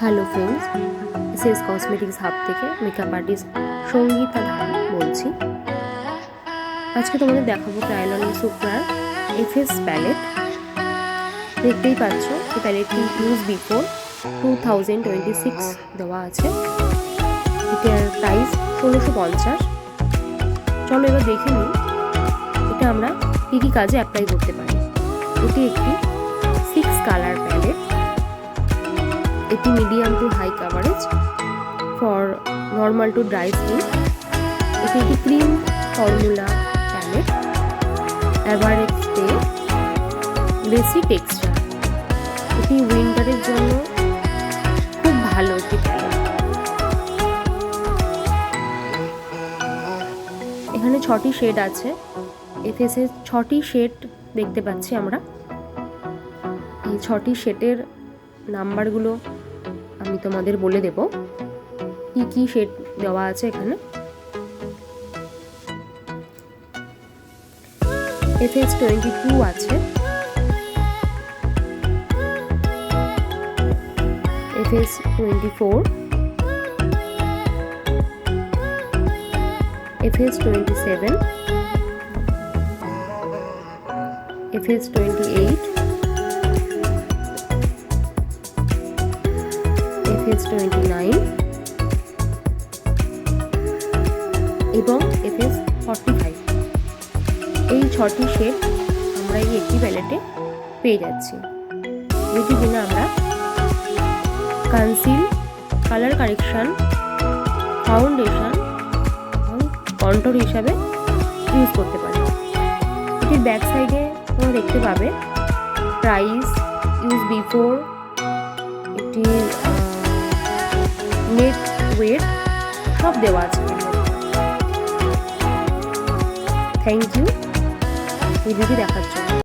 Hello friends, SS cosmetics hub থেকে makeup artist Sangeeta ধারা বলছি। আজকে তোমাদের দেখাবো ক্রায়োলান সুপ্রার এফএস প্যালেট। দেখতেই পাচ্ছ এই প্যালেটটি ইউজ বিফোর 2026 দেওয়া আছে। এটার প্রাইস 1650। চলো এবার দেখে নিই এটা আমরা কী কী কাজে অ্যাপ্লাই করতে পারি। এটি একটি 6 কালার প্যালেট। এটি medium to high coverage for normal to dry skin. এটি একটি cream formula palette, average stay, বেসি টেক্সচার। এটি উইন্টারের জন্য খুব ভালো একটি প্যালেট। এখানে 6টি শেড আছে। এফএসে 6টি শেড দেখতে পাচ্ছি আমরা। এই 6টি শেডের নাম্বারগুলো আমি তোমাদের বলে দেব কি কি শেড দেওয়া আছে এখানে। এফএস 22 আছে, এফএস 24, এফএস 27, এফএস 28, এফএস 29 এবং এফএস 45। এই 6টি শেড আমরা এই একটি প্যালেটে পেয়ে যাচ্ছি, যেটি কিনা আমরা কনসিল, কালার কারেকশন, ফাউন্ডেশন এবং কন্ট্যুর হিসাবে ইউজ করতে পারি। এটির ব্যাক সাইডে তোমরা দেখতে পাবে প্রাইস, ইউজ বিফোর, এটির নেট ওয়েট সব দেওয়া আছে। থ্যাংক ইউ ভিডিওটি দেখার জন্য।